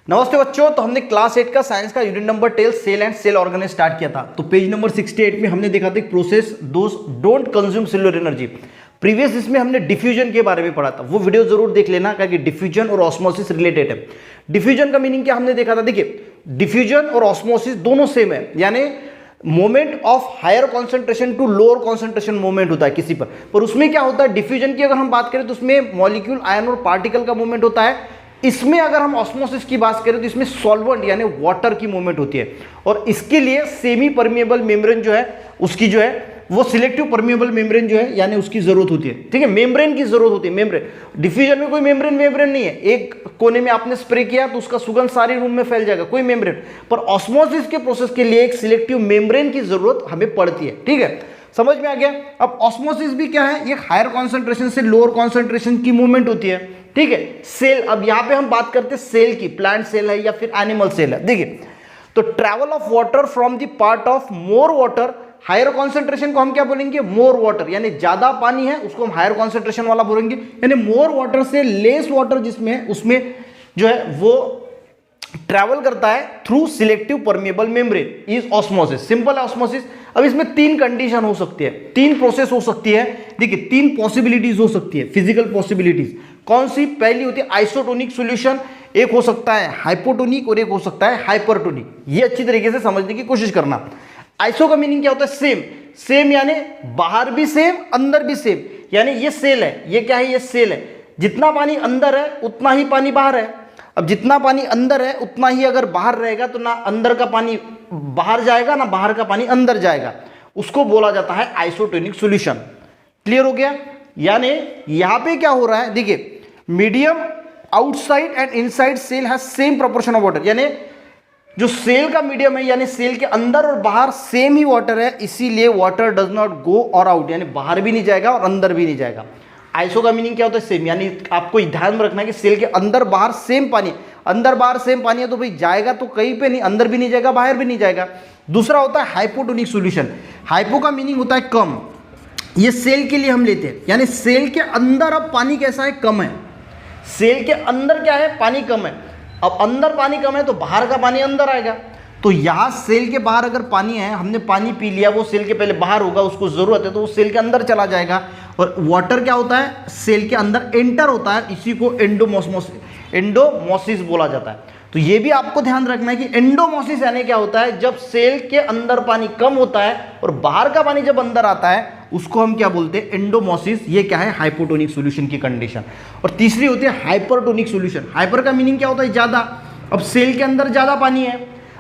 नमस्ते बच्चों, तो हमने क्लास 8 का साइंस का unit number 10 cell and cell organ start किया था। तो पेज नंबर 68 में हमने देखा था process those don't consume cellular energy. Previous इसमें हमने डिफ्यूजन के बारे में पढ़ा था, वो वीडियो जरूर देख लेना क्योंकि डिफ्यूजन और ऑस्मोसिस रिलेटेड है। डिफ्यूजन का मीनिंग क्या हमने देखा था, देखिए डिफ्यूजन और ऑस्मोसिस दोनों सेम है, यानी moment of higher concentration to lower concentration moment होता है किसी पर उसमें क्या होता है, डिफ्यूजन की अगर हम बात करें तो उसमें मॉलिक्यूल, आयन और पार्टिकल का मूवमेंट होता है। इसमें अगर हम ऑस्मोसिस की बात करें तो इसमें सॉल्वेंट यानी वाटर की मूवमेंट होती है, और इसके लिए सेमी परमिएबल मेम्ब्रेन जो है उसकी जो है वो सिलेक्टिव परमिएबल मेम्ब्रेन जो है यानी उसकी जरूरत होती है। ठीक है, मेम्ब्रेन की जरूरत होती है। मेम्ब्रेन डिफ्यूजन में कोई मेम्ब्रेन नहीं है, एक कोने में आपने स्प्रे किया तो उसका सुगंध सारी रूम में फैल जाएगा, कोई मेम्ब्रेन। पर ऑस्मोसिस के प्रोसेस के लिए एक सिलेक्टिव मेम्ब्रेन की जरूरत हमें पड़ती है। ठीक है, समझ में आ गया। अब ऑस्मोसिस भी क्या है, एक हायर कॉन्सेंट्रेशन से लोअर कॉन्सेंट्रेशन की मूवमेंट होती है। ठीक है, सेल, अब यहां पे हम बात करते हैं सेल की, प्लांट सेल है या फिर एनिमल सेल है। देखिए, तो travel of water from the part of more water, higher concentration को हम क्या बोलेंगे, मोर वाटर, यानी ज्यादा पानी है उसको हम हायर कॉन्सेंट्रेशन वाला बोलेंगे। यानी मोर वाटर से लेस वाटर जिसमें है उसमें जो है वो ट्रैवल करता है through selective permeable membrane is osmosis. Simple है ऑस्मोसिस। अब इसमें तीन कंडीशन हो सकती है, तीन प्रोसेस हो सकती है। देखिए, तीन पॉसिबिलिटीज हो सकती है, फिजिकल पॉसिबिलिटीज। कौन सी? पहली होती है आइसोटोनिक सॉल्यूशन, एक हो सकता है हाइपोटोनिक और एक हो सकता है हाइपरटोनिक। ये अच्छी तरीके से समझने की कोशिश करना। आइसो का मीनिंग क्या होता है, सेम। सेम यानी बाहर भी सेम अंदर भी सेम, यानी ये सेल है, ये क्या है, ये सेल है। जितना पानी अंदर है उतना ही पानी बाहर है। अब जितना पानी अंदर है उतना ही अगर बाहर रहेगा तो ना अंदर का पानी बाहर जाएगा ना बाहर का पानी अंदर जाएगा, उसको बोला जाता है आइसोटोनिक सॉल्यूशन। क्लियर हो गया। यानी यहां पे क्या हो रहा है, देखिए medium outside and inside cell has same proportion of water, यानी जो सेल का मीडियम है यानी सेल के अंदर और बाहर सेम ही वाटर है, इसीलिए वाटर डज नॉट गो और आउट, यानी बाहर भी नहीं जाएगा और अंदर भी नहीं जाएगा। आइसो का मीनिंग क्या होता है, सेम, यानी आपको ध्यान में रखना है कि सेल के अंदर बाहर सेम पानी, अंदर बाहर सेम पानी है तो भाई जाएगा तो कहीं पे नहीं, अंदर भी नहीं जाएगा बाहर भी नहीं जाएगा। दूसरा होता है हाइपोटोनिक सॉल्यूशन। हाइपो का मीनिंग होता है कम, ये सेल के लिए हम लेते हैं, यानी सेल के अंदर अब पानी कैसा है, कम है। सेल के अंदर क्या है, पानी कम है। अब अंदर पानी कम है तो बाहर का पानी अंदर आएगा। तो यहां सेल के बाहर अगर पानी है, हमने पानी पी लिया, वो सेल के पहले बाहर होगा, उसको जरूरत है तो वो सेल के अंदर चला जाएगा। और वाटर क्या होता है, सेल के अंदर एंटर होता है, इसी को एंडोमोसिस बोला जाता है। तो ये भी आपको ध्यान रखना है कि एंडोमोसिस यानी क्या होता है, जब सेल के अंदर पानी कम होता है और बाहर का पानी जब अंदर आता है उसको हम क्या बोलते हैं, एंडोमोसिस। ये क्या है, हाइपोटोनिक सॉल्यूशन की कंडीशन। और तीसरी होती है हाइपरटोनिक सॉल्यूशन। हाइपर का मीनिंग क्या होता है, ज्यादा। अब सेल के अंदर ज्यादा पानी है,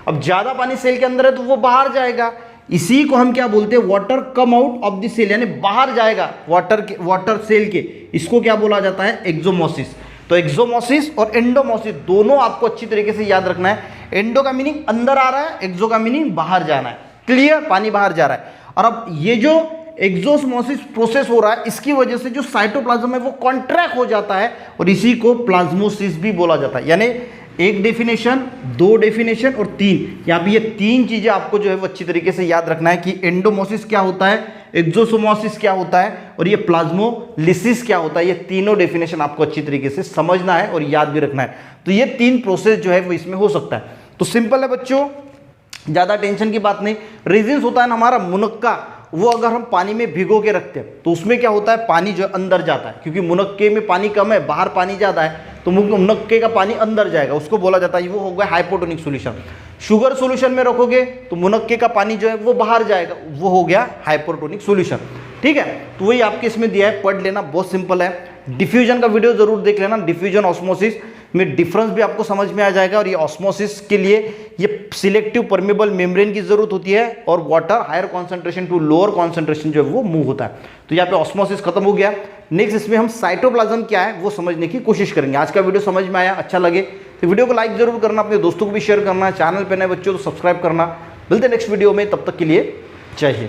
अब ज्यादा पानी सेल के अंदर है तो वो बाहर जाएगा, इसी को हम क्या बोलते हैं, water come out of the cell, यानी बाहर जाएगा वाटर सेल के, इसको क्या बोला जाता है, एक्सोमोसिस। तो एक्सोमोसिस और एंडोमोसिस दोनों आपको अच्छी तरीके से याद रखना है। एंडो का मीनिंग अंदर आ रहा है, एक्सो का मीनिंग बाहर जाना है। क्लियर, पानी बाहर जा रहा है। और अब ये जो एक्सोमोसिस प्रोसेस हो रहा है, इसकी वजह से जो साइटोप्लाज्म है वो कॉन्ट्रैक्ट हो जाता है और इसी को प्लाज्मोसिस भी बोला जाता है। यानी एक डेफिनेशन, दो डेफिनेशन और तीन, यहाँ पे ये तीन चीजें आपको जो है वो अच्छी तरीके से याद रखना है कि एंडोमोसिस क्या होता है, एक्सोसोमोसिस क्या होता है और ये प्लाज्मोलिसिस क्या होता है। ये तीनों डेफिनेशन आपको अच्छी तरीके से समझना है और याद भी रखना है। तो ये तीन प्रोसेस जो है वो इसमें हो सकता है। तो सिंपल है बच्चों, ज्यादा टेंशन की बात नहीं। रेजिन्स होता है ना हमारा मुनक्का, वो अगर हम पानी में भिगो के रखते हैं तो उसमें क्या होता है, पानी जो अंदर जाता है, क्योंकि मुनक्के में पानी कम है, बाहर पानी ज्यादा है, तो मुनक्के का पानी अंदर जाएगा, उसको बोला जाता है, वो हो गया हाइपोटोनिक सॉल्यूशन। शुगर सॉल्यूशन में रखोगे तो मुनक्के का पानी जो है वो बाहर जाएगा, वो हो गया हाइपोटोनिक सॉल्यूशन। ठीक है, तो वही आपके इसमें दिया है, पढ़ लेना, बहुत सिंपल है। डिफ्यूजन का वीडियो जरूर देख लेना, डिफ्यूजन ऑस्मोसिस में डिफरेंस भी आपको समझ में आ जाएगा। और ये ऑस्मोसिस के लिए ये सिलेक्टिव परमिएबल मेम्ब्रेन की जरूरत होती है और water higher concentration to lower concentration जो है वो मूव होता है। तो यहाँ पे ऑस्मोसिस खत्म हो गया। नेक्स्ट इसमें हम साइटोप्लाज्म क्या है वो समझने की कोशिश करेंगे। आज का वीडियो समझ में आया, अच्छा लगे तो वीडियो को लाइक जरूर करना, अपने दोस्तों को भी शेयर करना, चैनल पे नए बच्चों तो सब्सक्राइब करना। मिलते हैं नेक्स्ट वीडियो में, तब तक के लिए जय हिंद।